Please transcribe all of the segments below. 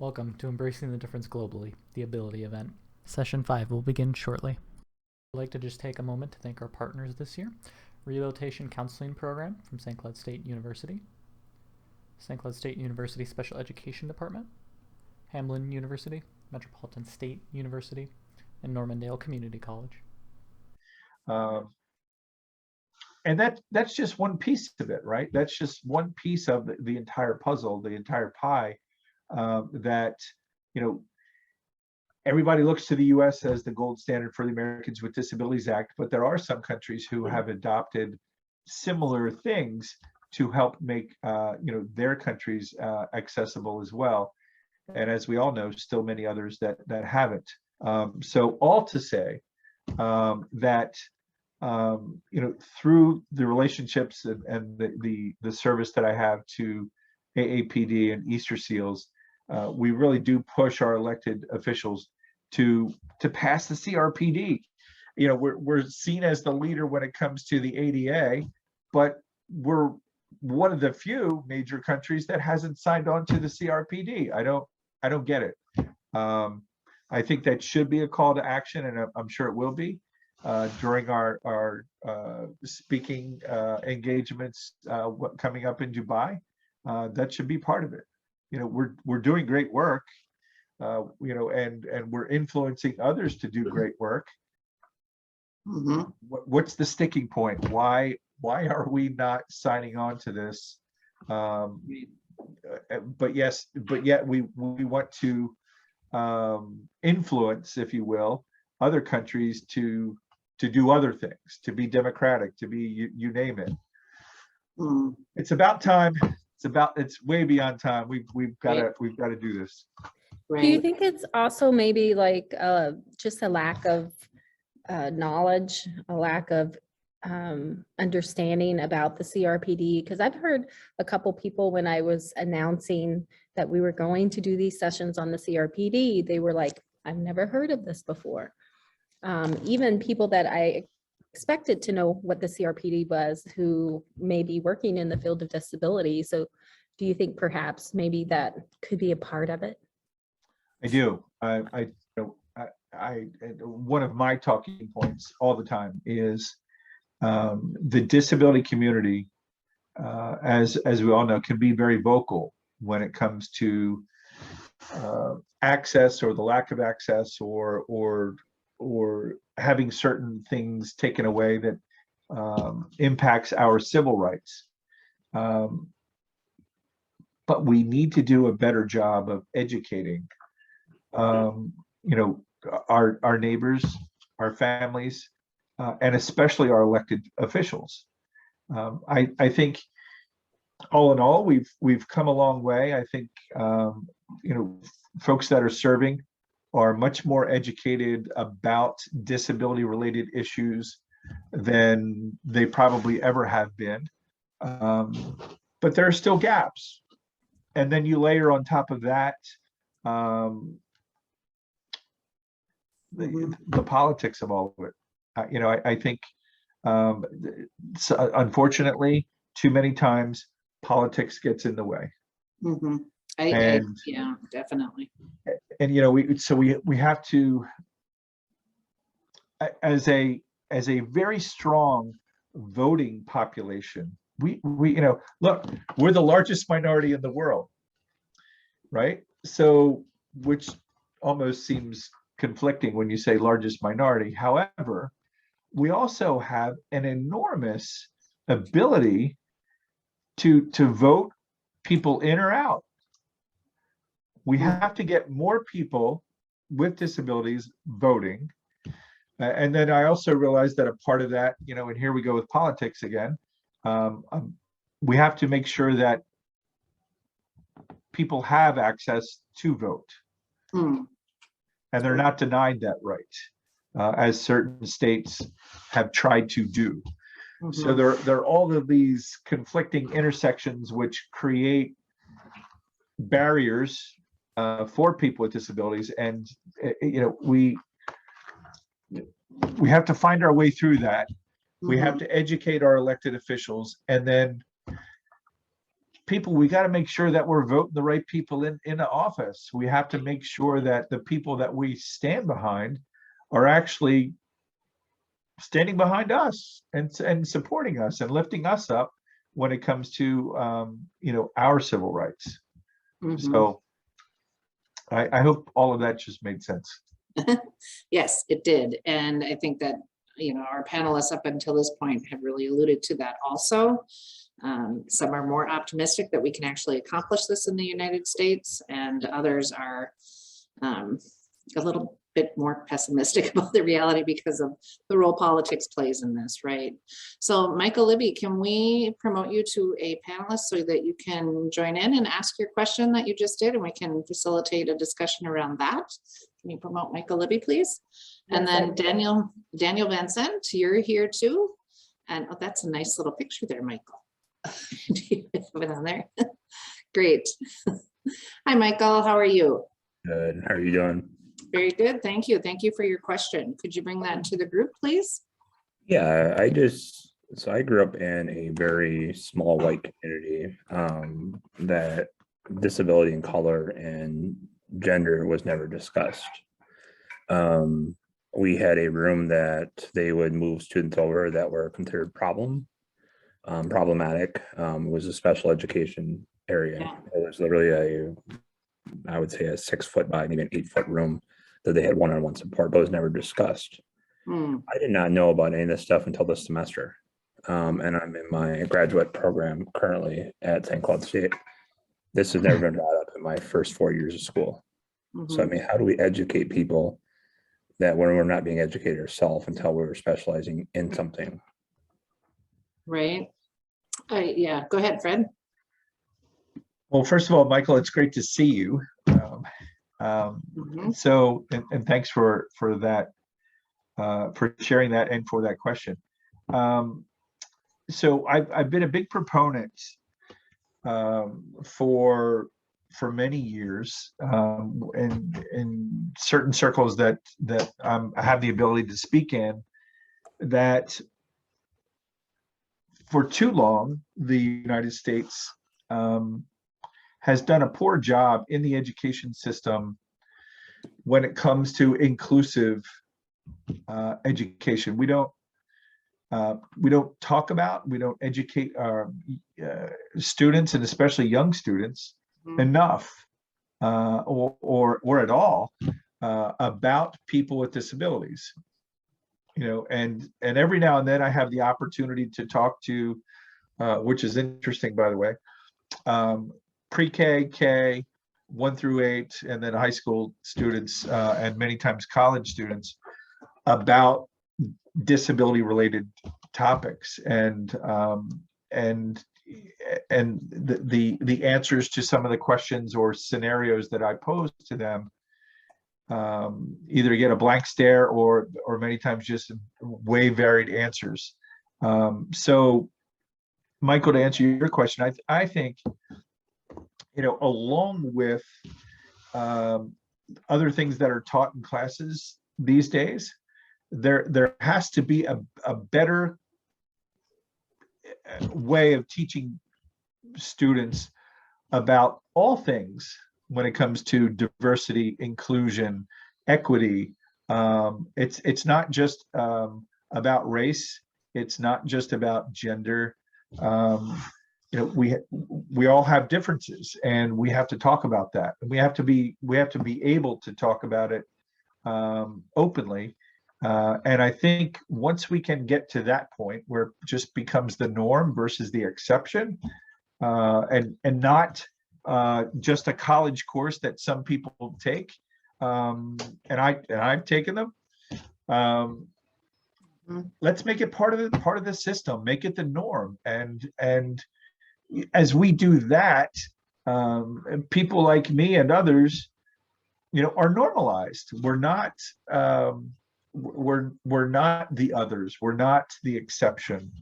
Welcome to Embracing the Difference Globally, the Ability event. Session 5 will begin shortly. I'd like to just take a moment to thank our partners this year. Rehabilitation Counseling Program from St. Cloud State University, St. Cloud State University Special Education Department, Hamlin University, Metropolitan State University, and Normandale Community College. And that's just one piece of it, right? That's just one piece of the entire puzzle, the entire pie. That, everybody looks to the U.S. as the gold standard for the Americans with Disabilities Act, but there are some countries who have adopted similar things to help make their countries accessible as well. And as we all know, still many others that haven't. So all to say that through the relationships and the service that I have to AAPD and Easter Seals, we really do push our elected officials to pass the CRPD. We're seen as the leader when it comes to the ADA, but we're one of the few major countries that hasn't signed on to the CRPD. I don't get it. I think that should be a call to action, and I'm sure it will be during our speaking engagements coming up in Dubai. That should be part of it. We're doing great work, and we're influencing others to do great work. Mm-hmm. What's the sticking point? Why are we not signing on to this? But yet we want to influence, if you will, other countries to do other things, to be democratic, to be you name it. Mm. It's about time. It's way beyond time. We've got to do this. Right. Do you think it's also maybe like just a lack of knowledge, a lack of understanding about the CRPD? Because I've heard a couple people when I was announcing that we were going to do these sessions on the CRPD, they were like, I've never heard of this before. Even people that I expected to know what the CRPD was who may be working in the field of disability. So do you think perhaps maybe that could be a part of it? I do. One of my talking points all the time is the disability community, as we all know, can be very vocal when it comes to access or the lack of access or having certain things taken away that impacts our civil rights. But we need to do a better job of educating our neighbors, our families, and especially our elected officials. I think all in all, we've come a long way. I think folks that are serving are much more educated about disability related issues than they probably ever have been. But there are still gaps. And then you layer on top of that the politics of all of it. I think unfortunately, too many times politics gets in the way. Mm-hmm. Yeah, definitely. And we have to, as a very strong voting population, we look, we're the largest minority in the world, right? So which almost seems conflicting when you say largest minority. However, we also have an enormous ability to vote people in or out. We have to get more people with disabilities voting. And then I also realized that a part of that, and here we go with politics again, we have to make sure that people have access to vote. Mm. And they're not denied that right, as certain states have tried to do. Mm-hmm. So there are all of these conflicting intersections which create barriers for people with disabilities, and we have to find our way through that. Mm-hmm. We have to educate our elected officials, and then people, we got to make sure that we're voting the right people into office. We have to make sure that the people that we stand behind are actually standing behind us and supporting us and lifting us up when it comes to our civil rights. So I hope all of that just made sense. Yes, it did. And I think that, our panelists up until this point have really alluded to that also. Some are more optimistic that we can actually accomplish this in the United States, and others are a little bit more pessimistic about the reality because of the role politics plays in this, right? So Michael Libby, can we promote you to a panelist so that you can join in and ask your question that you just did, and we can facilitate a discussion around that? Can you promote Michael Libby, please? And then Daniel Van Zandt, you're here too. And oh, that's a nice little picture there, Michael. Do you have it on there? Great. Hi, Michael. How are you? Good. How are you doing? Very good. Thank you. Thank you for your question. Could you bring that into the group, please? Yeah, so I grew up in a very small white community that disability and color and gender was never discussed. We had a room that they would move students over that were considered problematic. It was a special education area. Yeah. It was literally I would say a 6 foot by maybe an 8 foot room that they had one-on-one support, but was never discussed. I did not know about any of this stuff until this semester. And I'm in my graduate program currently at St. Cloud State. This has never been brought up in my first 4 years of school. So, I mean, how do we educate people that when we're not being educated ourselves until we're specializing in something? Right. Yeah, go ahead, Fred. Well, first of all, Michael, it's great to see you. So, and thanks for that, for sharing that and for that question. So I've been a big proponent for many years in certain circles that I have the ability to speak in, that for too long the United States has done a poor job in the education system when it comes to inclusive education. We don't talk about, we don't educate our students, and especially young students, enough or at all about people with disabilities. And every now and then I have the opportunity to talk to, which is interesting, by the way, pre-K, K, 1 through 8, and then high school students and many times college students about disability-related topics, and the answers to some of the questions or scenarios that I pose to them either get a blank stare or many times just way varied answers. So, Michael, to answer your question, I think, along with other things that are taught in classes these days, there has to be a better way of teaching students about all things when it comes to diversity, inclusion, equity. It's not just about race. It's not just about gender. We all have differences, and we have to talk about that. And we have to be able to talk about it openly. And I think once we can get to that point where it just becomes the norm versus the exception, and not just a college course that some people take, and I've taken them. Let's make it part of the system. Make it the norm, and as we do that, people like me and others, are normalized. We're not the others. We're not the exception.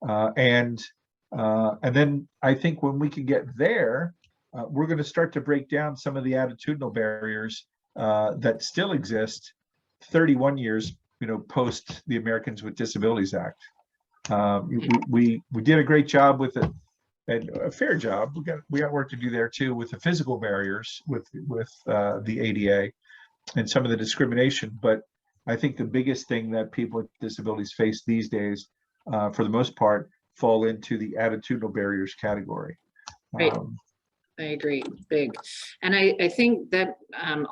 And then I think when we can get there, we're going to start to break down some of the attitudinal barriers that still exist 31 years, post the Americans with Disabilities Act. We did a great job with and a fair job. We got work to do there too with the physical barriers with the ADA and some of the discrimination. But I think the biggest thing that people with disabilities face these days, for the most part, fall into the attitudinal barriers category. Right. I agree, big. And I think that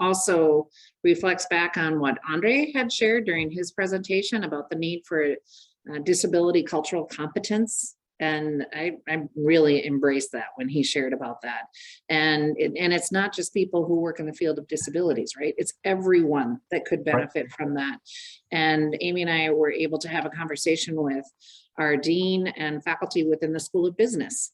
also reflects back on what Andre had shared during his presentation about the need for disability cultural competence. And I really embraced that when he shared about that. And it's not just people who work in the field of disabilities, right? It's everyone that could benefit from that. And Amy and I were able to have a conversation with our dean and faculty within the School of Business.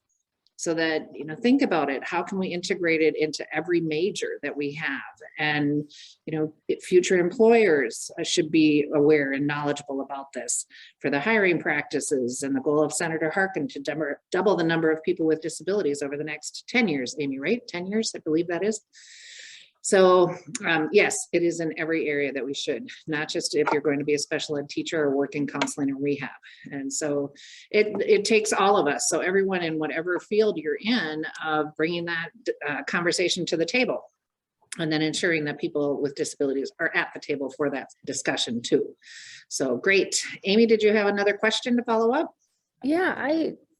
So that, you know, think about it, how can we integrate it into every major that we have? And, you know, future employers should be aware and knowledgeable about this for the hiring practices and the goal of Senator Harkin to double the number of people with disabilities over the next 10 years, Amy, right? 10 years, I believe that is. So yes, it is in every area that we should, not just if you're going to be a special ed teacher or work in counseling or rehab. And so it takes all of us. So everyone in whatever field you're in, bringing that conversation to the table, and then ensuring that people with disabilities are at the table for that discussion too. So great. Amy, did you have another question to follow up? Yeah,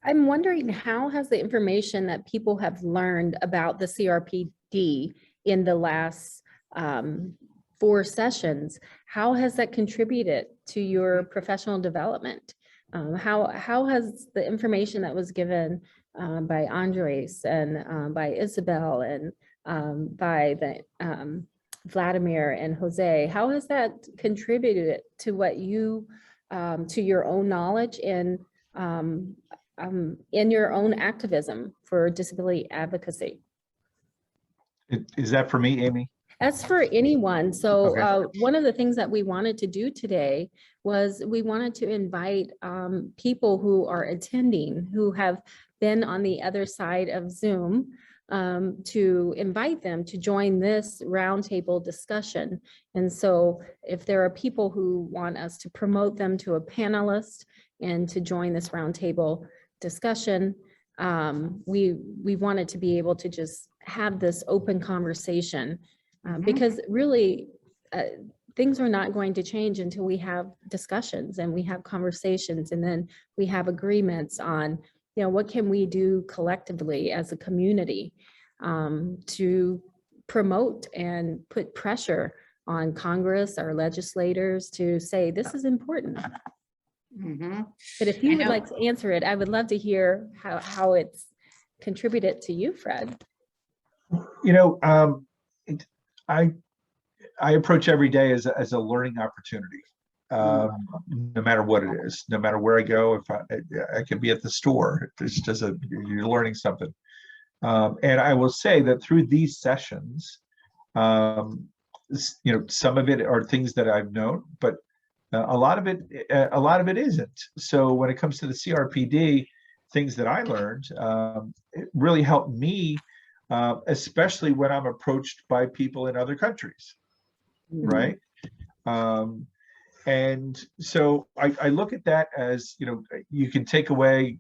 I'm wondering, how has the information that people have learned about the CRPD in the last 4 sessions, how has that contributed to your professional development? How has the information that was given by Andres and by Isabel and by Vladimir and Jose, how has that contributed to what you, to your own knowledge and in your own activism for disability advocacy? Is that for me, Amy? That's for anyone. So Okay. one of the things that we wanted to do today was we wanted to invite people who are attending, who have been on the other side of Zoom, to invite them to join this roundtable discussion. And so if there are people who want us to promote them to a panelist and to join this roundtable discussion, we wanted to be able to just have this open conversation because really things are not going to change until we have discussions and we have conversations, and then we have agreements on, you know, what can we do collectively as a community to promote and put pressure on Congress, our legislators, to say this is important. Mm-hmm. But if you would like to answer it, I would love to hear how it's contributed to you, Fred. You know, I approach every day as a learning opportunity, no matter what it is, no matter where I go. If I could be at the store, it's just you're learning something. And I will say that through these sessions, you know, some of it are things that I've known, but a lot of it isn't. So when it comes to the CRPD, things that I learned, it really helped me, especially when I'm approached by people in other countries, right? And so I look at that as, you know, you can take away,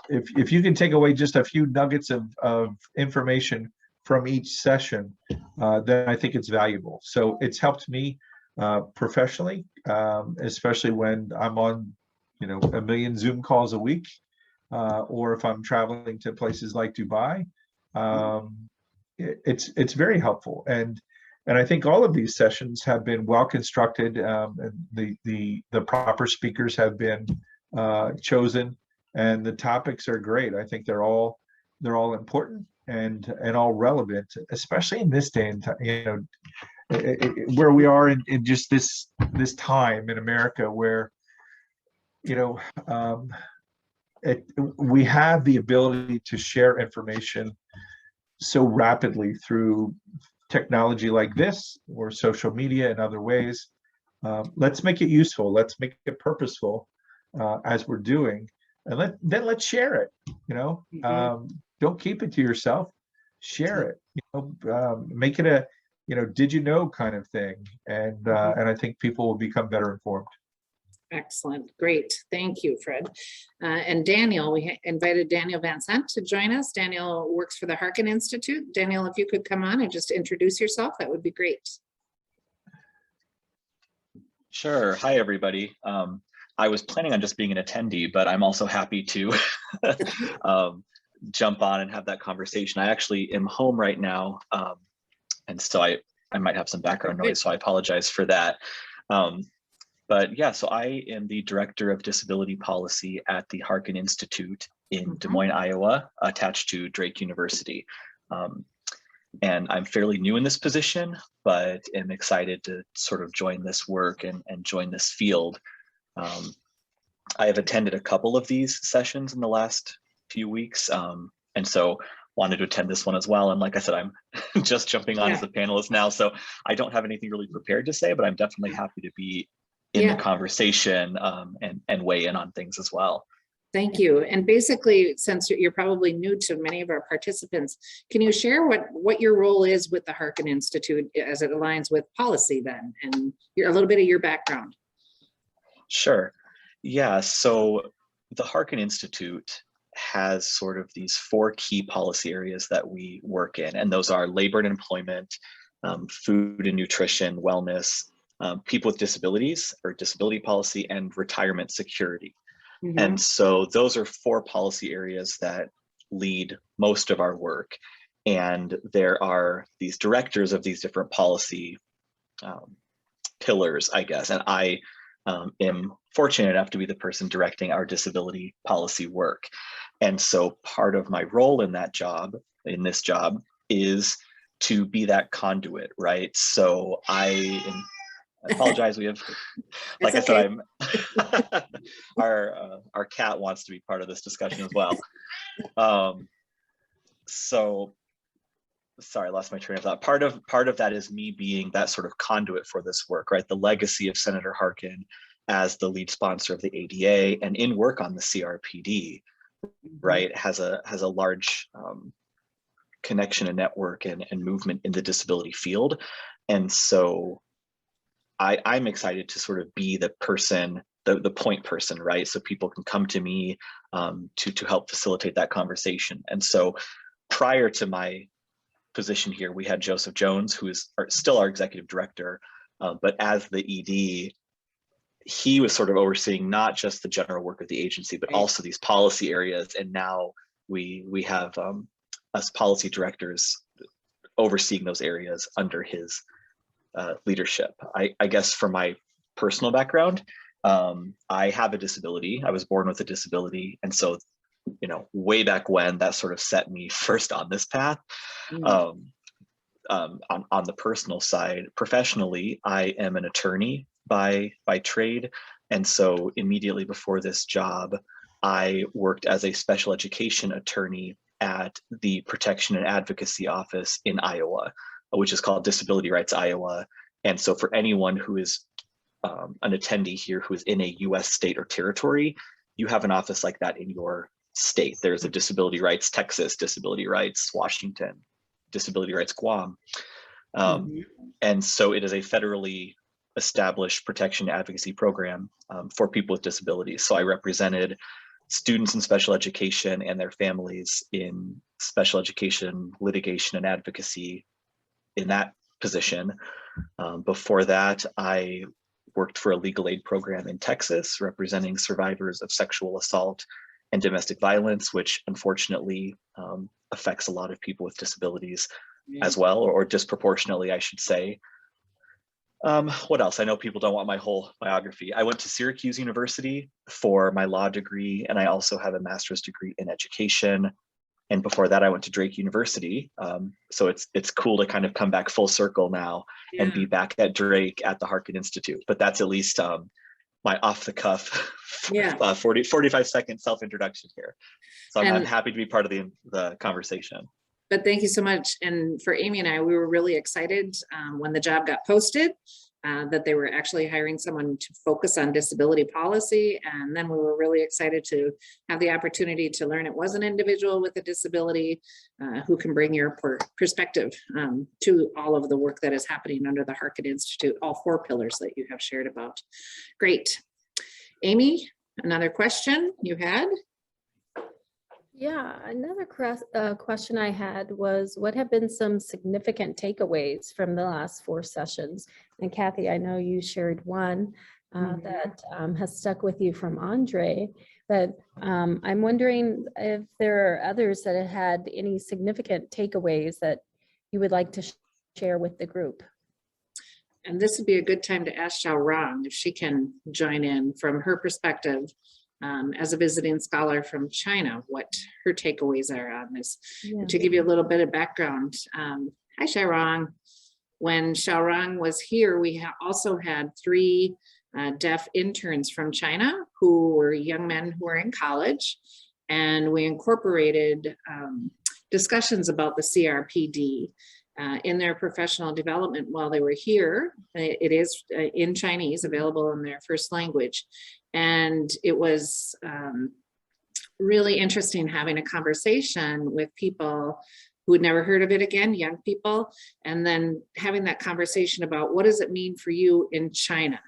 if you can take away just a few nuggets of information from each session, then I think it's valuable. So it's helped me professionally, especially when I'm on, you know, a million Zoom calls a week, or if I'm traveling to places like Dubai. It's very helpful, and I think all of these sessions have been well constructed. And the proper speakers have been chosen, and the topics are great. I think they're all important and all relevant, especially in this day and time. You know, where we are in just this time in America, where, you know, we have the ability to share information so rapidly through technology like this or social media and other ways. Let's make it useful. Let's make it purposeful as we're doing, and let's share it. You know, don't keep it to yourself. Share it. You know, make it a, you know, did you know kind of thing, and I think people will become better informed. Excellent. Great. Thank you, Fred. And Daniel, we invited Daniel Van Sant to join us. Daniel works for the Harkin Institute. Daniel, if you could come on and just introduce yourself, that would be great. Sure. Hi, everybody. I was planning on just being an attendee, but I'm also happy to jump on and have that conversation. I actually am home right now, and so I might have some background noise, so I apologize for that. But yeah, so I am the Director of Disability Policy at the Harkin Institute in Des Moines, Iowa, attached to Drake University. And I'm fairly new in this position, but am excited to sort of join this work and join this field. I have attended a couple of these sessions in the last few weeks, and so wanted to attend this one as well. And like I said, I'm just jumping on as a panelist now, so I don't have anything really prepared to say, but I'm definitely happy to be in the conversation and weigh in on things as well. Thank you. And basically, since you're probably new to many of our participants, can you share what your role is with the Harkin Institute as it aligns with policy then, and a little bit of your background? Sure. Yeah, so the Harkin Institute has sort of these 4 key policy areas that we work in, and those are labor and employment, food and nutrition, wellness, people with disabilities or disability policy, and retirement security. And so those are 4 policy areas that lead most of our work. And there are these directors of these different policy pillars, I guess. And I am fortunate enough to be the person directing our disability policy work. And so part of my role in that job, in this job, is to be that conduit, right? So I apologize. We have, like I said, our cat wants to be part of this discussion as well. So sorry, I lost my train of thought. Part of that is me being that sort of conduit for this work, right? The legacy of Senator Harkin as the lead sponsor of the ADA and in work on the CRPD, right, has a large connection and network and movement in the disability field. And so I'm excited to sort of be the person, the point person, right? So people can come to me to help facilitate that conversation. And so prior to my position here, we had Joseph Jones, who is still our executive director, but as the ED, he was sort of overseeing not just the general work of the agency, but also these policy areas. And now we have us policy directors overseeing those areas under his leadership. I guess for my personal background, I have a disability. I was born with a disability. And so, way back when, that sort of set me first on this path. On the personal side, professionally, I am an attorney by trade. And so immediately before this job, I worked as a special education attorney at the Protection and Advocacy Office in Iowa, which is called Disability Rights Iowa. And so for anyone who is an attendee here who is in a US state or territory, you have an office like that in your state. There's a Disability Rights Texas, Disability Rights Washington, Disability Rights Guam. And so it is a federally established protection advocacy program for people with disabilities. So I represented students in special education and their families in special education, litigation, and advocacy in that position. Before that, I worked for a legal aid program in Texas, representing survivors of sexual assault and domestic violence, which unfortunately affects a lot of people with disabilities as well, or disproportionately, I should say. What else? I know people don't want my whole biography. I went to Syracuse University for my law degree, and I also have a master's degree in education. And before that, I went to Drake University. So it's cool to kind of come back full circle now and be back at Drake at the Harkin Institute. But that's at least my off the cuff 45-second self-introduction here. So I'm happy to be part of the conversation. But thank you so much. And for Amy and I, we were really excited when the job got posted that they were actually hiring someone to focus on disability policy. And then we were really excited to have the opportunity to learn it was an individual with a disability who can bring your perspective to all of the work that is happening under the Harkin Institute, all 4 pillars that you have shared about. Great. Amy, another question you had? Yeah, another question I had was, what have been some significant takeaways from the last 4 sessions? And Kathy, I know you shared one that has stuck with you from Andre, but I'm wondering if there are others that have had any significant takeaways that you would like to share with the group. And this would be a good time to ask Xiao Rong if she can join in from her perspective as a visiting scholar from China, what her takeaways are on this. Yeah. To give you a little bit of background, hi Xiao Rong. When Xiao Rong was here, we also had 3 deaf interns from China who were young men who were in college, and we incorporated discussions about the CRPD in their professional development while they were here. It is in Chinese, available in their first language. And it was really interesting having a conversation with people who had never heard of it again, young people, and then having that conversation about what does it mean for you in China?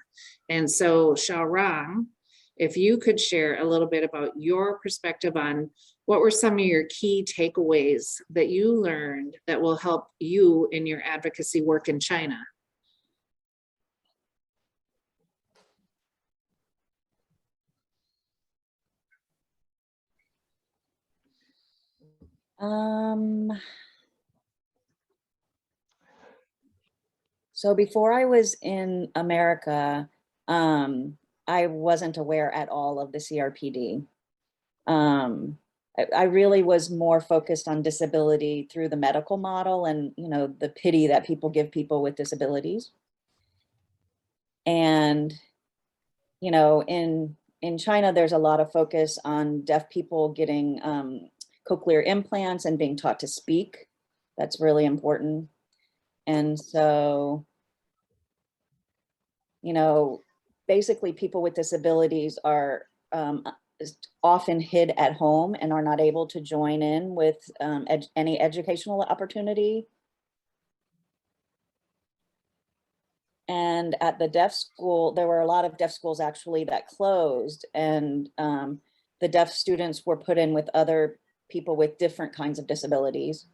And so Xiao Rong, if you could share a little bit about your perspective on what were some of your key takeaways that you learned that will help you in your advocacy work in China? So before I was in America, I wasn't aware at all of the CRPD. I really was more focused on disability through the medical model and, you know, the pity that people give people with disabilities. And, you know, in China, there's a lot of focus on deaf people getting cochlear implants and being taught to speak. That's really important. And so, you know, basically people with disabilities are often hid at home and are not able to join in with any educational opportunity. And at the deaf school, there were a lot of deaf schools actually that closed, and the deaf students were put in with other people with different kinds of disabilities.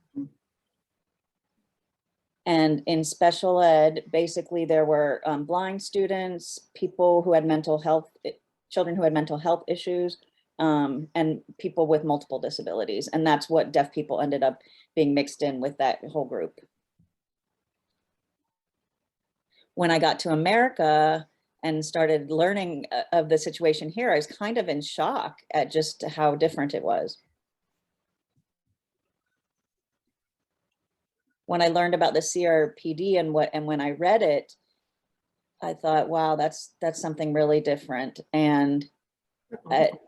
And in special ed, basically there were blind students, people who had mental health, children who had mental health issues, and people with multiple disabilities. And that's what deaf people ended up being mixed in with that whole group. When I got to America and started learning of the situation here, I was kind of in shock at just how different it was. When I learned about the CRPD and when I read it, I thought, wow, that's something really different. And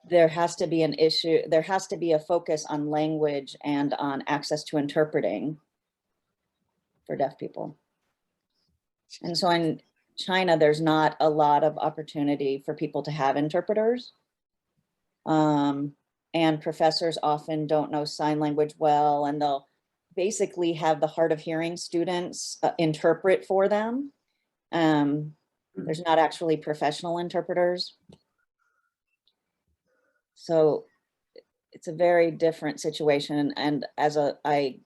there has to be an issue. There has to be a focus on language and on access to interpreting for deaf people. And so in China, there's not a lot of opportunity for people to have interpreters. And professors often don't know sign language well, and they'll basically have the hard of hearing students interpret for them. There's not actually professional interpreters. So it's a very different situation. And as I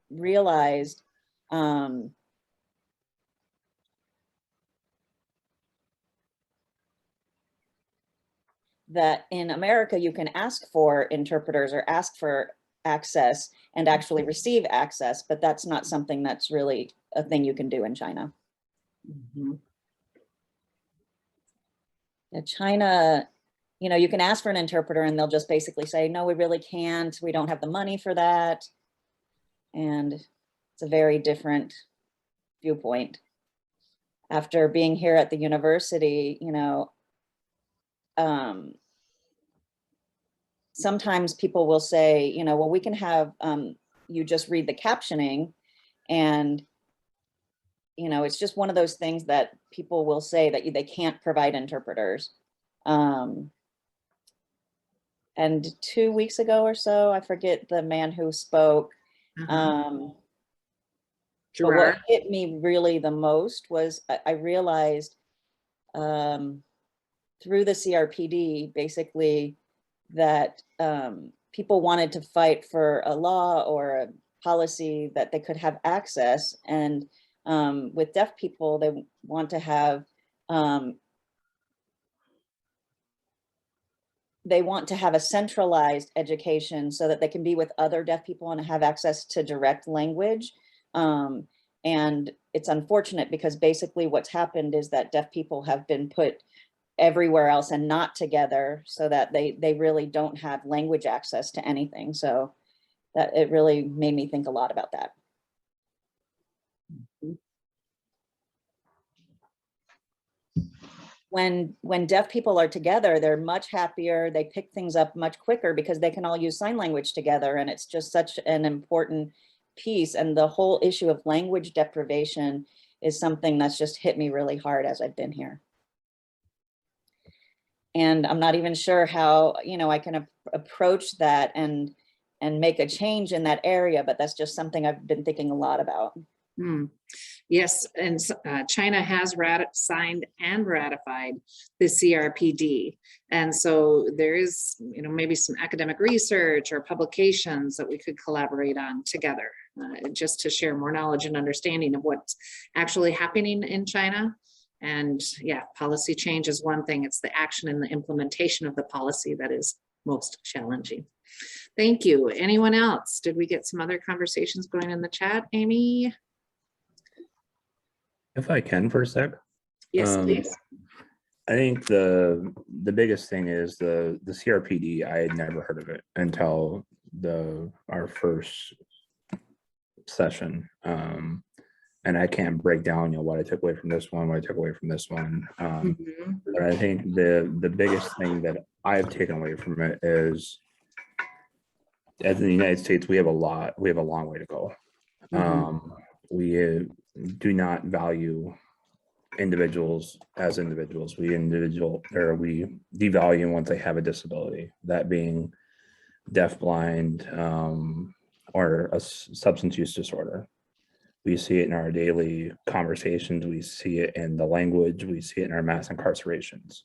realized, that in America, you can ask for interpreters or ask for access and actually receive access, but that's not something that's really a thing you can do in China. In China, you know, you can ask for an interpreter and they'll just basically say, no, we really can't. We don't have the money for that. And it's a very different viewpoint. After being here at the university, you know, sometimes people will say, you know, well, we can have you just read the captioning, and, you know, it's just one of those things that people will say that they can't provide interpreters. And 2 weeks ago or so, I forget the man who spoke. But what hit me really the most was I realized through the CRPD, basically that people wanted to fight for a law or a policy that they could have access. And with deaf people, they want to have a centralized education so that they can be with other deaf people and have access to direct language. And it's unfortunate because basically what's happened is that deaf people have been put everywhere else and not together, so that they really don't have language access to anything. So that it really made me think a lot about that. When deaf people are together, they're much happier. They pick things up much quicker because they can all use sign language together. And it's just such an important piece. And the whole issue of language deprivation is something that's just hit me really hard as I've been here. And I'm not even sure how, I can approach that and make a change in that area, but that's just something I've been thinking a lot about. Yes, and China has signed and ratified the CRPD. And so there is, maybe some academic research or publications that we could collaborate on together, just to share more knowledge and understanding of what's actually happening in China. And yeah, policy change is one thing. It's the action and the implementation of the policy that is most challenging. Thank you. Anyone else? Did we get some other conversations going in the chat, Amy? If I can for a sec. Yes, please. I think the biggest thing is the CRPD. I had never heard of it until our first session. And I can't break down, what I took away from this one, what I took away from this one. But I think the biggest thing that I've taken away from it is, as in the United States, we have a long way to go. We do not value individuals as individuals. We devalue once they have a disability, that being deaf, blind, or a substance use disorder. We see it in our daily conversations. We see it in the language. We see it in our mass incarcerations.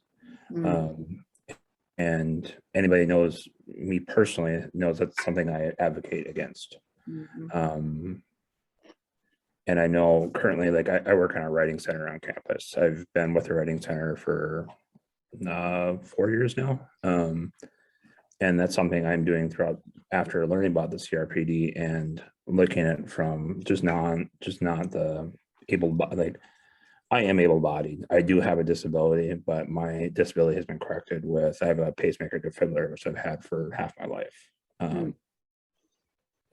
And anybody knows me personally knows that's something I advocate against. And I know currently, like I work on a writing center on campus. I've been with the writing center for 4 years now. And that's something I'm doing after learning about the CRPD and looking at it from just not the like I am able-bodied. I do have a disability, but my disability has been corrected with, I have a pacemaker defibrillator, which I've had for half my life.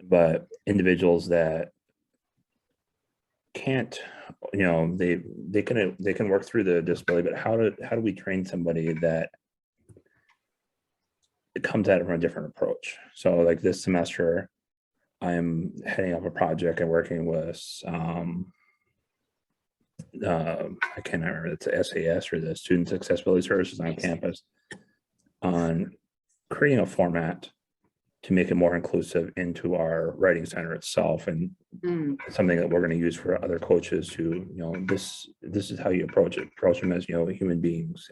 But individuals that can't, they can work through the disability, but how do we train somebody that it comes at it from a different approach? So like this semester, I am heading up a project and working with I can't remember, it's the SAS or the Students Accessibility Services on campus, on creating a format to make it more inclusive into our writing center itself, and something that we're going to use for other coaches who, this is how you approach them as, human beings.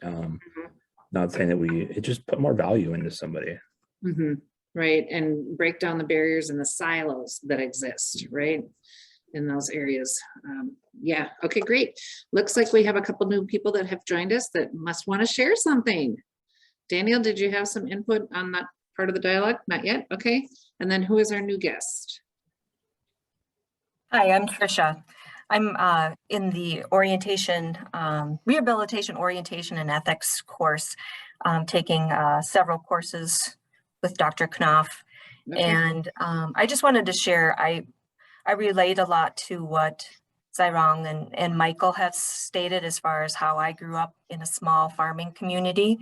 Not saying that it just put more value into somebody. Right, and break down the barriers and the silos that exist, right, in those areas. Yeah, okay, great. Looks like we have a couple new people that have joined us that must want to share something. Daniel, did you have some input on that part of the dialogue? Not yet, okay. And then who is our new guest? Hi, I'm Tricia. I'm in the rehabilitation orientation and ethics course, taking several courses with Dr. Knopf. Okay. And I just wanted to share, I relate a lot to what Zairong and Michael have stated as far as how I grew up in a small farming community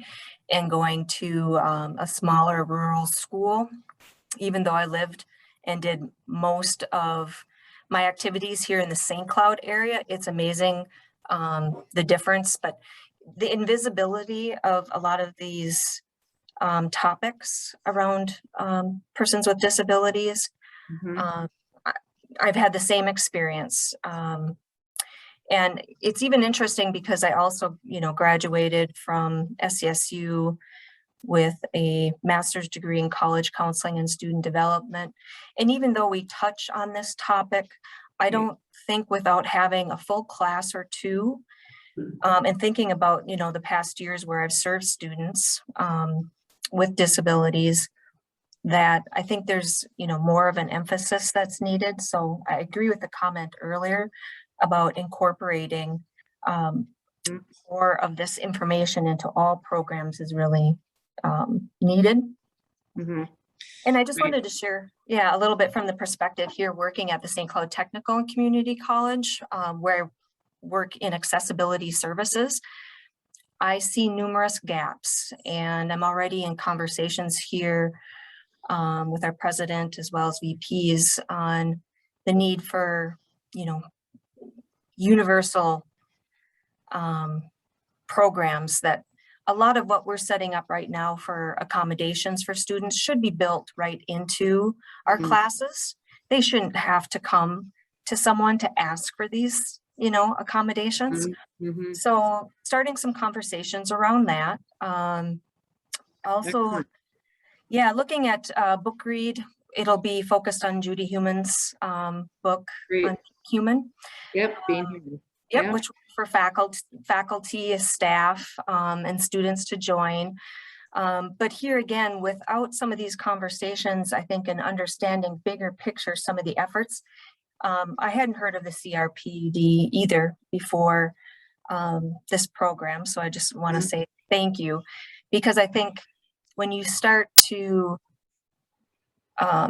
and going to a smaller rural school, even though I lived and did most of my activities here in the St. Cloud area. It's amazing the difference, but the invisibility of a lot of these topics around persons with disabilities. I've had the same experience. And it's even interesting because I also, graduated from SCSU with a master's degree in college counseling and student development. And even though we touch on this topic, I don't think without having a full class or two and thinking about, the past years where I've served students with disabilities, that I think there's, more of an emphasis that's needed. So I agree with the comment earlier about incorporating more of this information into all programs is really needed. Mm-hmm. And I just wanted to share, a little bit from the perspective here working at the St. Cloud Technical and Community College, where I work in accessibility services. I see numerous gaps, and I'm already in conversations here with our president as well as VPs on the need for, universal programs. That a lot of what we're setting up right now for accommodations for students should be built right into our classes. They shouldn't have to come to someone to ask for these, accommodations. So starting some conversations around that. Also, looking at book read, it'll be focused on Judy Human's book on Human. Being human. Which for faculty, staff, and students to join. But here again, without some of these conversations, I think in understanding bigger picture, some of the efforts, I hadn't heard of the CRPD either before this program. So I just want to say thank you, because I think when you start to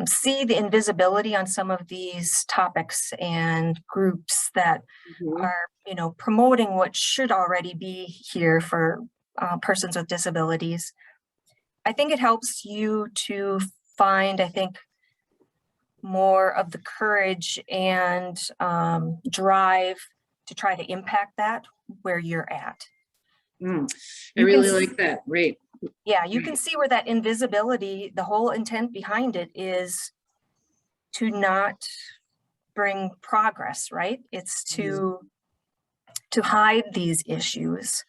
see the invisibility on some of these topics and groups that are, promoting what should already be here for persons with disabilities, I think it helps you to find, more of the courage and drive to try to impact that where you're at. I really like that. Right. Yeah, you can see where that invisibility, the whole intent behind it is to not bring progress, right? It's to hide these issues.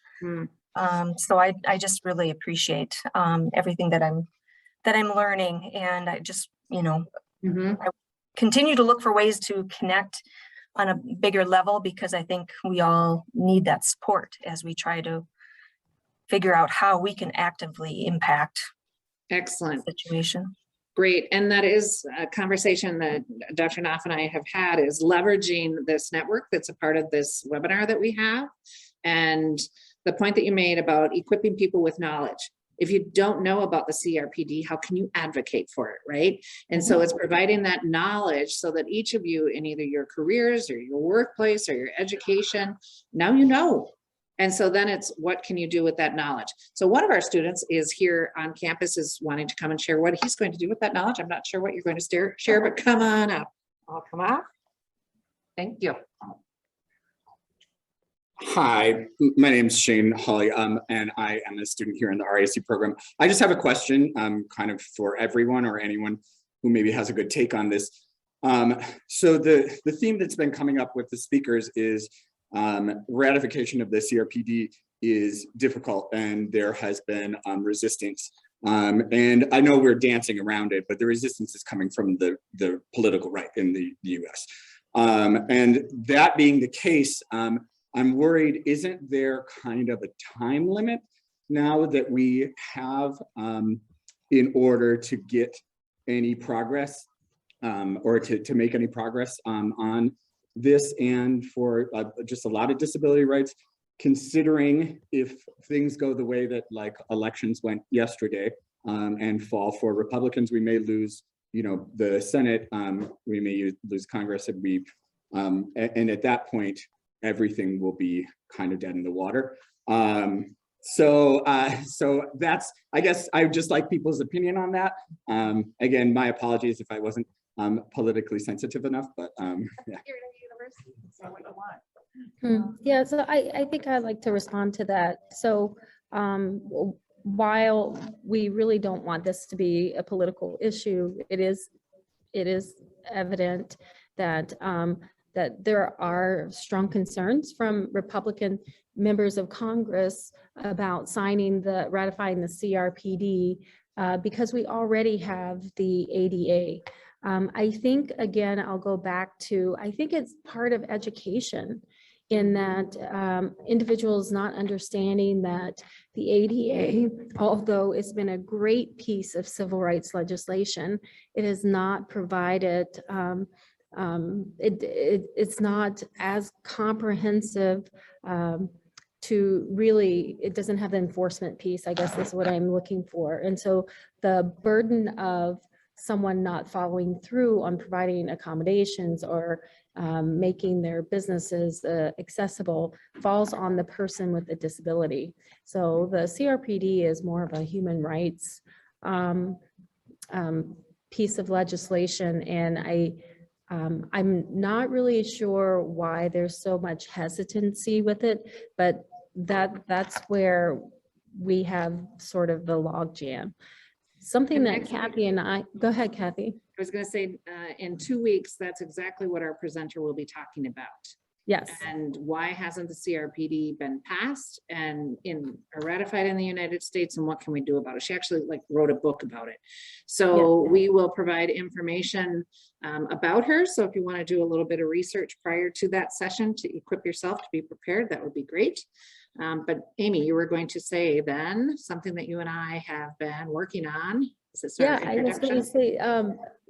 So I just really appreciate everything that I'm learning, and I just, I continue to look for ways to connect on a bigger level, because I think we all need that support as we try to figure out how we can actively impact the situation. Great. And that is a conversation that Dr. Knopf and I have had, is leveraging this network that's a part of this webinar that we have. And the point that you made about equipping people with knowledge. If you don't know about the CRPD, how can you advocate for it, right? And so it's providing that knowledge so that each of you in either your careers or your workplace or your education, now you know. And so then it's, what can you do with that knowledge? So one of our students is here on campus, is wanting to come and share what he's going to do with that knowledge. I'm not sure what you're going to share, but come on up. I'll come up. Thank you. Hi, my name is Shane Hawley, and I am a student here in the RAC program. I just have a question kind of for everyone or anyone who maybe has a good take on this. So the theme that's been coming up with the speakers is ratification of the CRPD is difficult, and there has been resistance. And I know we're dancing around it, but the resistance is coming from the political right in the US. And that being the case, I'm worried, isn't there kind of a time limit now that we have in order to get any progress or to make any progress on this, and for just a lot of disability rights, considering if things go the way that like elections went yesterday and fall for Republicans, we may lose, the Senate, we may lose Congress, and at that point, everything will be kind of dead in the water. So that's, I guess I would just like people's opinion on that. Again, my apologies if I wasn't politically sensitive enough, but yeah. You're in a university, so what you want. Yeah, so I think I'd like to respond to that. So while we really don't want this to be a political issue, it is evident that that there are strong concerns from Republican members of Congress about ratifying the CRPD because we already have the ADA. I think, again, I'll go back to, I think it's part of education in that individuals not understanding that the ADA, although it's been a great piece of civil rights legislation, it has not provided, it's not as comprehensive to really, it doesn't have the enforcement piece, I guess is what I'm looking for. And so the burden of someone not following through on providing accommodations or making their businesses accessible falls on the person with a disability. So the CRPD is more of a human rights piece of legislation, and I'm not really sure why there's so much hesitancy with it, but that's where we have sort of the log jam. Something And that next week- Kathy and I, go ahead, Kathy. I was going to say, in 2 weeks, that's exactly what our presenter will be talking about. Yes. And why hasn't the CRPD been passed and or ratified in the United States, and what can we do about it? She actually wrote a book about it. So we will provide information about her. So if you want to do a little bit of research prior to that session to equip yourself to be prepared, that would be great. But Amy, you were going to say then something that you and I have been working on. Is this our I was going to say,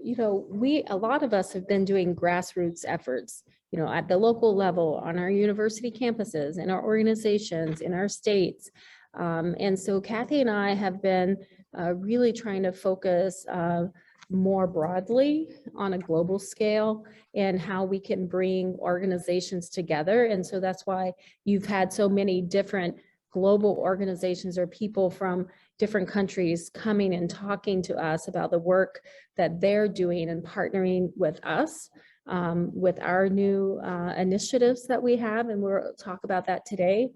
you know, a lot of us have been doing grassroots efforts, you know, at the local level, on our university campuses, in our organizations, in our states. And so Kathy and I have been really trying to focus more broadly on a global scale and how we can bring organizations together. And so that's why you've had so many different global organizations or people from different countries coming and talking to us about the work that they're doing and partnering with us with our new initiatives that we have. And we'll talk about that today.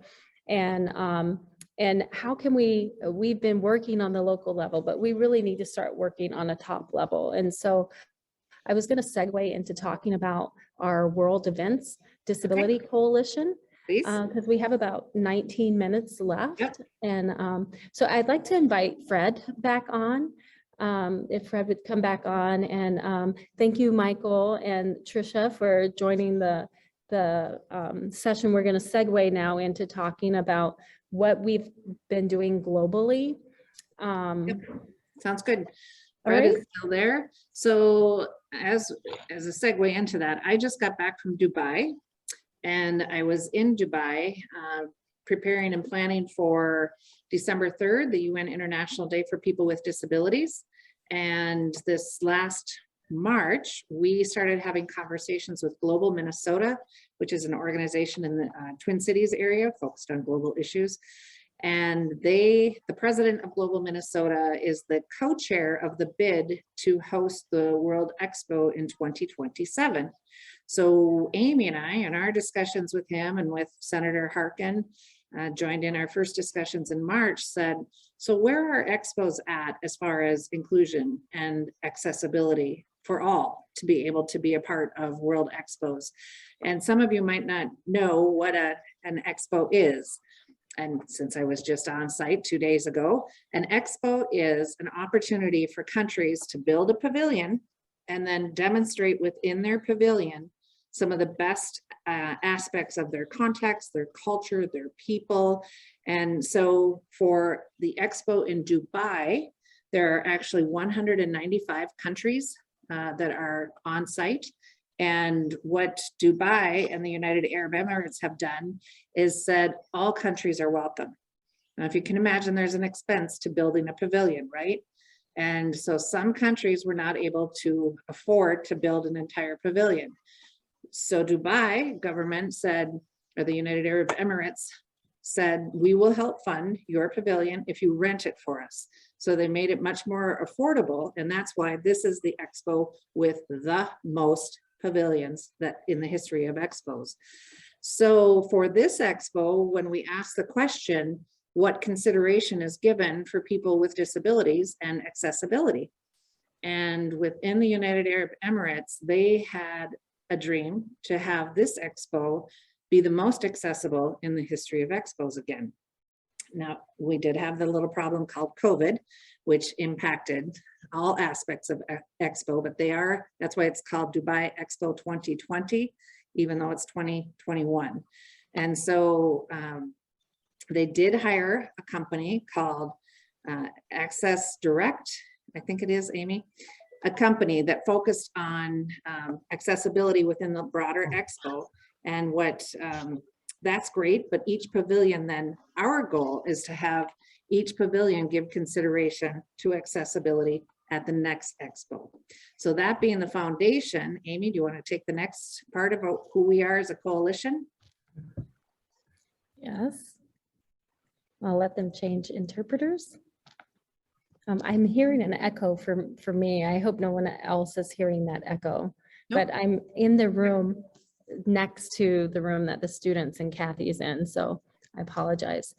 And how can we've been working on the local level, but we really need to start working on a top level. And so I was going to segue into talking about our World Events Disability Coalition, because we have about 19 minutes left. Yep. And so I'd like to invite Fred back on, if Fred would come back on. And thank you, Michael and Tricia, for joining the session. We're going to segue now into talking about what we've been doing globally. Sounds good. All Fred right. is still there. So as a segue into that, I just got back from Dubai, and I was in Dubai preparing and planning for December 3rd, the UN International Day for People with Disabilities. And this last March, we started having conversations with Global Minnesota, which is an organization in the Twin Cities area focused on global issues. And the president of Global Minnesota is the co-chair of the bid to host the World Expo in 2027. So Amy and I, in our discussions with him and with Senator Harkin, joined in our first discussions in March, said, so where are expos at as far as inclusion and accessibility for all to be able to be a part of World Expos? And some of you might not know what an expo is. And since I was just on site 2 days ago, an expo is an opportunity for countries to build a pavilion and then demonstrate within their pavilion some of the best aspects of their context, their culture, their people. And so for the expo in Dubai, there are actually 195 countries that are on site. And what Dubai and the United Arab Emirates have done is said all countries are welcome. Now, if you can imagine, there's an expense to building a pavilion, right? And so some countries were not able to afford to build an entire pavilion. So Dubai government said, or the United Arab Emirates said, we will help fund your pavilion if you rent it for us. So they made it much more affordable. And that's why this is the expo with the most pavilions that in the history of expos. So for this expo, when we ask the question, what consideration is given for people with disabilities and accessibility? And within the United Arab Emirates, they had a dream to have this expo be the most accessible in the history of expos again. Now, we did have the little problem called COVID, which impacted all aspects of Expo, but that's why it's called Dubai Expo 2020, even though it's 2021. And so they did hire a company called Access Direct, I think it is, Amy, a company that focused on accessibility within the broader Expo. And that's great, but each pavilion then, our goal is to have each pavilion give consideration to accessibility at the next expo. So that being the foundation, Amy, do you want to take the next part about who we are as a coalition? Yes. I'll let them change interpreters. I'm hearing an echo for me. I hope no one else is hearing that echo, Nope. but I'm in the room next to the room that the students and Kathy's in, so I apologize.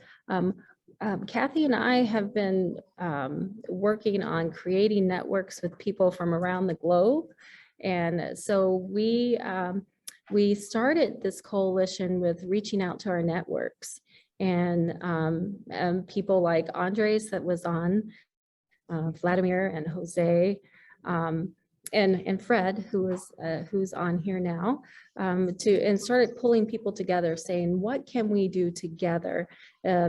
Kathy and I have been working on creating networks with people from around the globe. And so we started this coalition with reaching out to our networks and people like Andres that was on, Vladimir and Jose, and Fred, who's on here now, and started pulling people together, saying, what can we do together?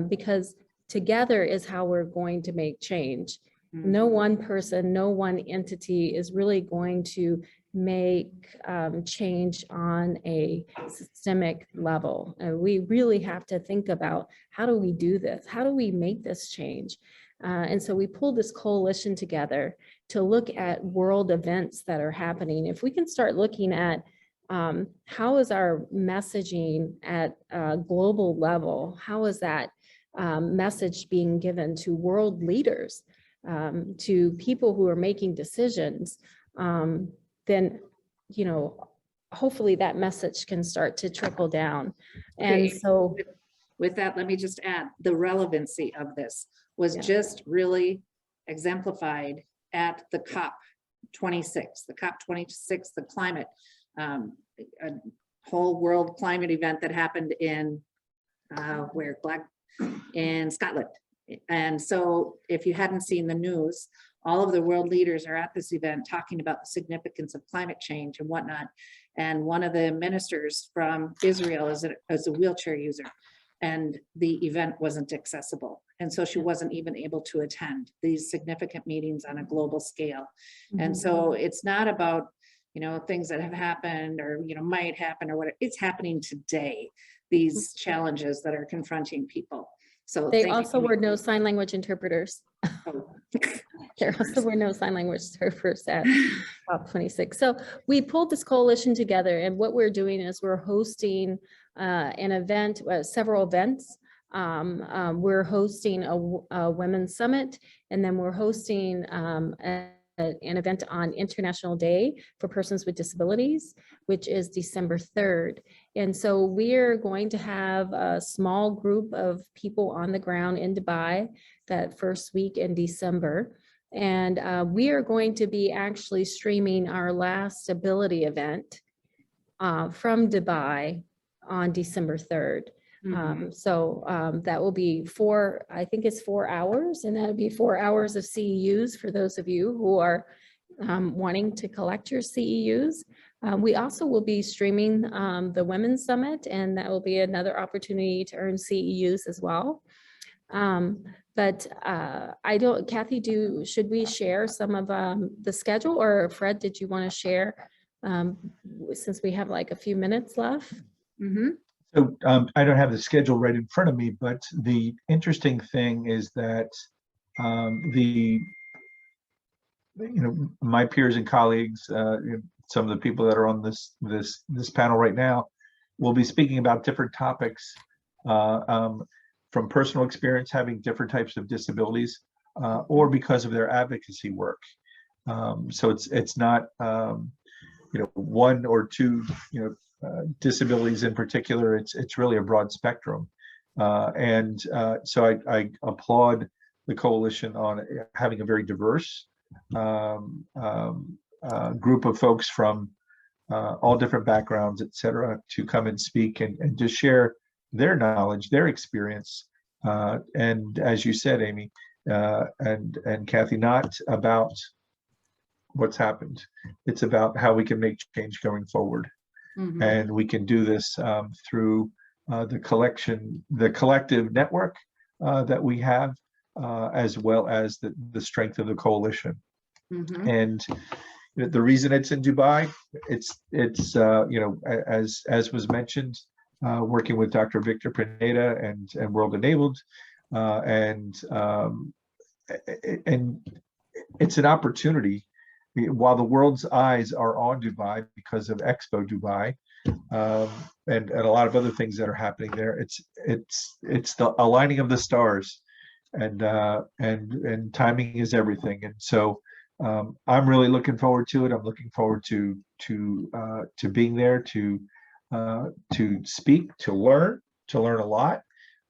Because together is how we're going to make change. No one person, no one entity is really going to make change on a systemic level. We really have to think about, how do we do this? How do we make this change? And so we pulled this coalition together to look at world events that are happening. If we can start looking at how is our messaging at a global level, how is that message being given to world leaders, to people who are making decisions, then, hopefully that message can start to trickle down. And so with that, let me just add, the relevancy of this was just really exemplified at the COP26, the climate, a whole world climate event that happened in in Scotland. And so if you hadn't seen the news, all of the world leaders are at this event talking about the significance of climate change and whatnot. And one of the ministers from Israel is a wheelchair user, and the event wasn't accessible. And so she wasn't even able to attend these significant meetings on a global scale. And so it's not about, things that have happened or, might happen or whatever. It's happening today, these challenges that are confronting people. So they also were no sign language interpreters. Oh. There also were no sign language interpreters at COP26. So we pulled this coalition together, and what we're doing is we're hosting an event, several events. We're hosting a women's summit, and then we're hosting an event on International Day for Persons with Disabilities, which is December 3rd. And so we're going to have a small group of people on the ground in Dubai that first week in December. And we are going to be actually streaming our last ability event from Dubai on December 3rd. That will be I think it's 4 hours, and that'll be 4 hours of CEUs for those of you who are wanting to collect your CEUs. We also will be streaming the Women's Summit, and that will be another opportunity to earn CEUs as well. Kathy, should we share some of the schedule, or Fred, did you want to share since we have like a few minutes left? So I don't have the schedule right in front of me, but the interesting thing is that my peers and colleagues, some of the people that are on this panel right now, will be speaking about different topics from personal experience, having different types of disabilities, or because of their advocacy work. So it's not one or two disabilities in particular. It's really a broad spectrum, so I applaud the coalition on having a very diverse group of folks from all different backgrounds, et cetera, to come and speak and just share their knowledge, their experience. And as you said, Amy, and Kathy, not about what's happened. It's about how we can make change going forward. Mhm. And we can do this through the collective network that we have, as well as the strength of the coalition. Mhm. And the reason it's in Dubai, it's you know, as was mentioned, working with Dr. Victor Pineda and World Enabled, and it's an opportunity. While the world's eyes are on Dubai because of Expo Dubai, and a lot of other things that are happening there, it's the aligning of the stars, and timing is everything. And so I'm really looking forward to it. I'm looking forward to being there, to speak, to learn a lot,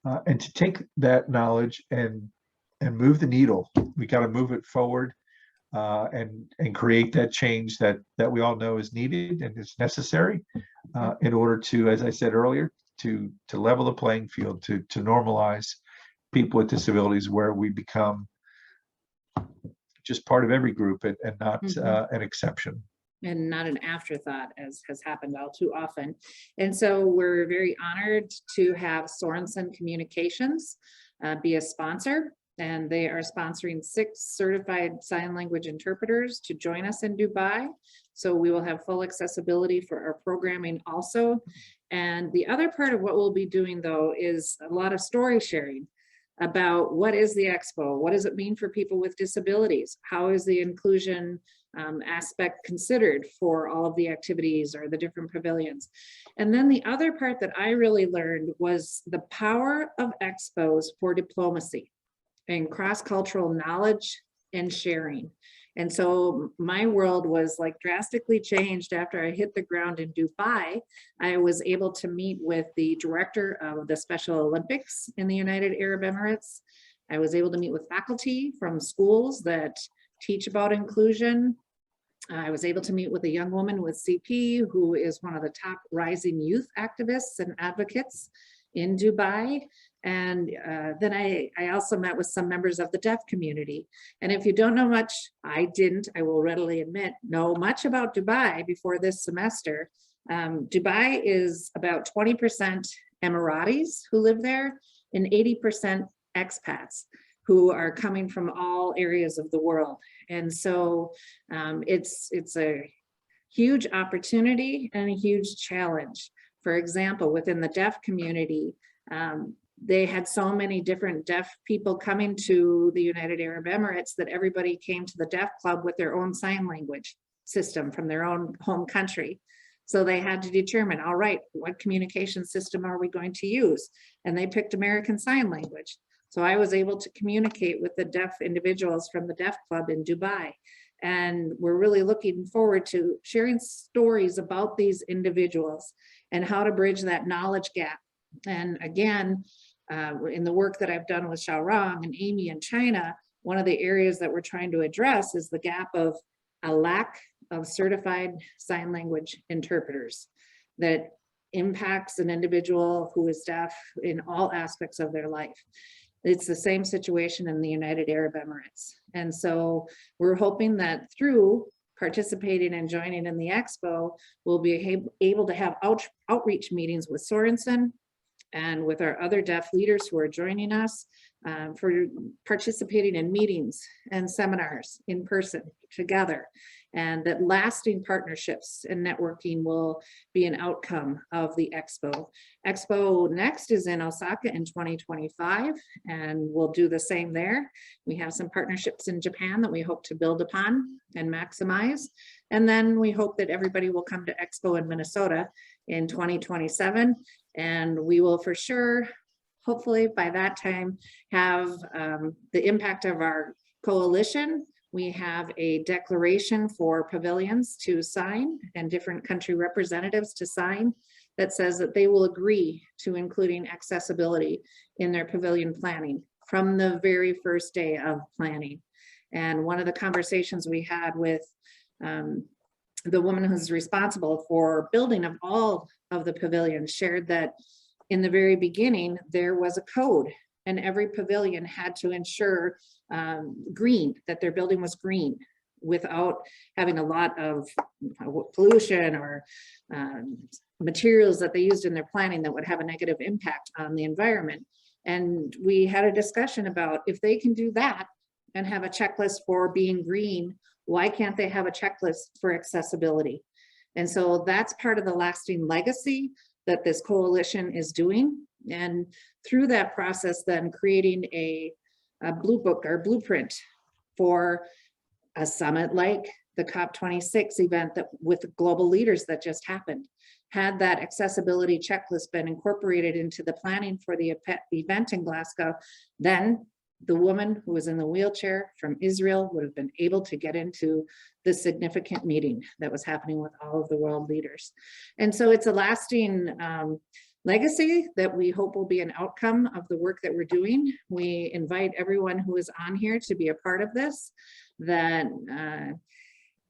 and to take that knowledge and move the needle. We got to move it forward, and create that change that we all know is needed and is necessary, in order to, as I said earlier, to level the playing field, to normalize people with disabilities, where we become just part of every group and not an exception. And not an afterthought, as has happened all too often. And so we're very honored to have Sorensen Communications be a sponsor, and they are sponsoring 6 certified sign language interpreters to join us in Dubai. So we will have full accessibility for our programming also. And the other part of what we'll be doing, though, is a lot of story sharing about what is the Expo, what does it mean for people with disabilities, how is the inclusion aspect considered for all of the activities or the different pavilions. And then the other part that I really learned was the power of expos for diplomacy and cross-cultural knowledge and sharing. And so my world was like drastically changed after I hit the ground in Dubai. I was able to meet with the director of the Special Olympics in the United Arab Emirates. I was able to meet with faculty from schools that teach about inclusion. I was able to meet with a young woman with CP who is one of the top rising youth activists and advocates in Dubai. And then I also met with some members of the deaf community. And if you don't know much, I will readily admit, know much about Dubai before this semester. Dubai is about 20% Emiratis who live there and 80% expats who are coming from all areas of the world. And so it's a huge opportunity and a huge challenge. For example, within the deaf community, they had so many different deaf people coming to the United Arab Emirates that everybody came to the deaf club with their own sign language system from their own home country. So they had to determine, all right, what communication system are we going to use? And they picked American Sign Language. So I was able to communicate with the deaf individuals from the deaf club in Dubai. And we're really looking forward to sharing stories about these individuals and how to bridge that knowledge gap. And again, in the work that I've done with Xiaorong and Amy in China, one of the areas that we're trying to address is the gap of a lack of certified sign language interpreters that impacts an individual who is deaf in all aspects of their life. It's the same situation in the United Arab Emirates. And so we're hoping that through participating and joining in the Expo, we'll be able to have outreach meetings with Sorensen and with our other deaf leaders who are joining us for participating in meetings and seminars in person together. And that lasting partnerships and networking will be an outcome of the Expo. Expo next is in Osaka in 2025, and we'll do the same there. We have some partnerships in Japan that we hope to build upon and maximize. And then we hope that everybody will come to Expo in Minnesota in 2027. And we will for sure, hopefully by that time, have the impact of our coalition. We have a declaration for pavilions to sign and different country representatives to sign that says that they will agree to including accessibility in their pavilion planning from the very first day of planning. And one of the conversations we had with the woman who's responsible for building of all of the pavilions shared that in the very beginning, there was a code and every pavilion had to ensure green, that their building was green without having a lot of pollution or materials that they used in their planning that would have a negative impact on the environment. And we had a discussion about if they can do that and have a checklist for being green, why can't they have a checklist for accessibility? And so that's part of the lasting legacy that this coalition is doing. And through that process, then creating a blue book or blueprint for a summit like the COP26 event that with global leaders that just happened. Had that accessibility checklist been incorporated into the planning for the event in Glasgow, then the woman who was in the wheelchair from Israel would have been able to get into the significant meeting that was happening with all of the world leaders. And so it's a lasting legacy that we hope will be an outcome of the work that we're doing. We invite everyone who is on here to be a part of this, that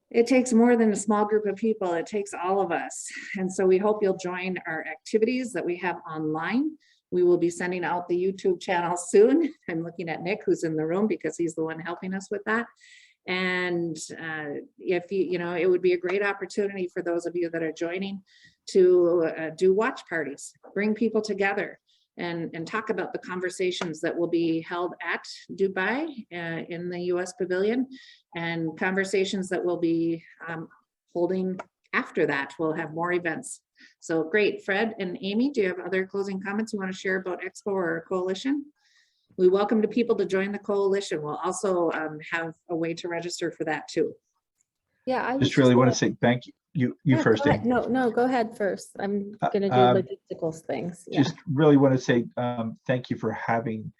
it takes more than a small group of people, it takes all of us. And so we hope you'll join our activities that we have online. We will be sending out the YouTube channel soon. I'm looking at Nick, who's in the room, because he's the one helping us with that. And if you know, it would be a great opportunity for those of you that are joining to do watch parties, bring people together and talk about the conversations that will be held at Dubai in the US Pavilion, and conversations that will be holding after that. We'll have more events. So great. Fred and Amy, do you have other closing comments you want to share about Expo or Coalition? We welcome the people to join the Coalition. We'll also have a way to register for that too. Yeah, I Just really want to say thank you. You Yeah, first. go ahead. No, go ahead first. I'm going to do logistical things. Yeah. Just really want to say thank you for having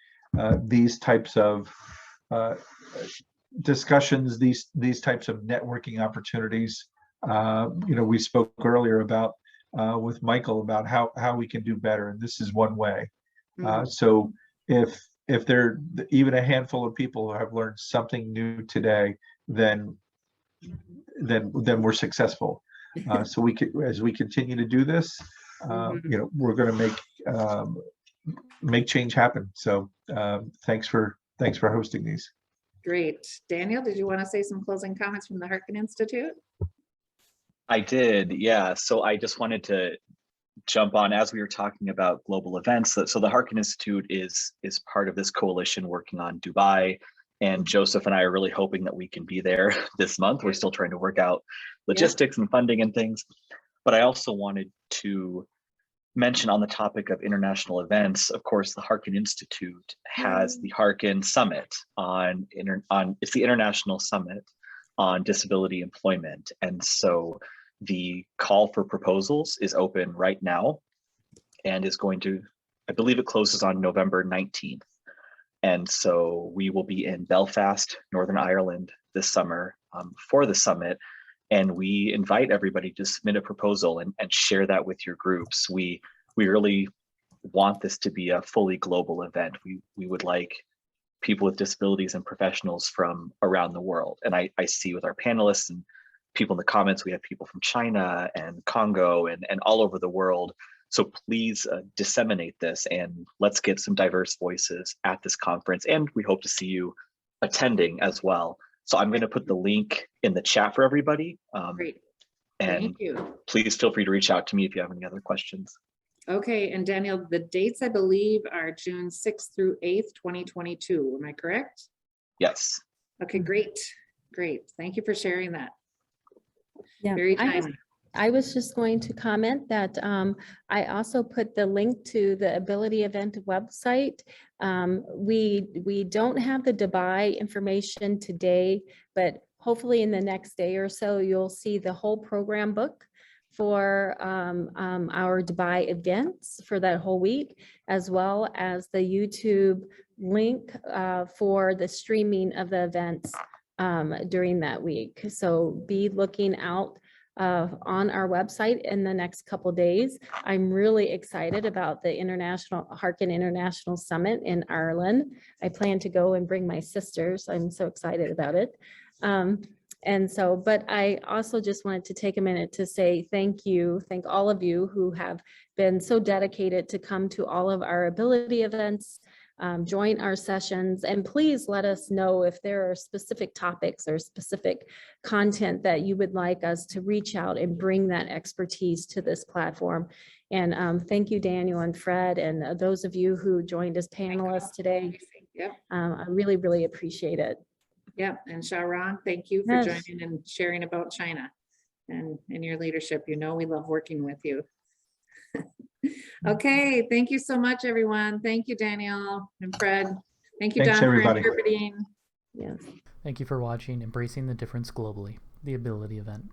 these types of discussions, these types of networking opportunities. You know, we spoke earlier about with Michael about how we can do better, and this is one way. So if there even a handful of people have learned something new today, then we're successful. So we can, as we continue to do this, you know, we're going to make change happen. So thanks for hosting these. Great. Daniel, did you want to say some closing comments from the Harkin Institute? I did, yeah. So I just wanted to jump on as we were talking about global events. So the Harkin Institute is part of this coalition working on Dubai, and Joseph and I are really hoping that we can be there this month. We're still trying to work out logistics and funding and things. But I also wanted to mention on the topic of international events, of course, the Harkin Institute has the Harkin Summit it's the International Summit on Disability Employment. And so the call for proposals is open right now and is going to, I believe it closes on November 19th. And so we will be in Belfast, Northern Ireland this summer for the summit. And we invite everybody to submit a proposal and share that with your groups. We really want this to be a fully global event. We would like people with disabilities and professionals from around the world. And I see with our panelists and people in the comments, we have people from China and Congo and all over the world. So please disseminate this and let's get some diverse voices at this conference. And we hope to see you attending as well. So I'm going to put the link in the chat for everybody. Great. And thank you. Please feel free to reach out to me if you have any other questions. Okay, and Daniel, the dates I believe are June 6th through 8th, 2022. Am I correct? Yes. Okay, great. Thank you for sharing that. Yeah, Very timely. I was just going to comment that I also put the link to the Ability Event website. We don't have the Dubai information today, but hopefully in the next day or so, you'll see the whole program book for our Dubai events for that whole week, as well as the YouTube link for the streaming of the events during that week. So be looking out on our website in the next couple days. I'm really excited about the Harkin International Summit in Ireland. I plan to go and bring my sisters. I'm so excited about it. And so, but I also just wanted to take a minute to say thank you, thank all of you who have been so dedicated to come to all of our ability events, join our sessions, and please let us know if there are specific topics or specific content that you would like us to reach out and bring that expertise to this platform. And thank you, Daniel and Fred, and those of you who joined as panelists today. Yep. I really, really appreciate it. Yep. And Xiaorong, thank you for Yes. joining and sharing about China and your leadership. You know, we love working with you. Okay. Thank you so much, everyone. Thank you, Daniel and Fred. Thank you, Thanks, Don, everybody. for interpreting. Yes. Thank you for watching Embracing the Difference Globally, the Ability Event.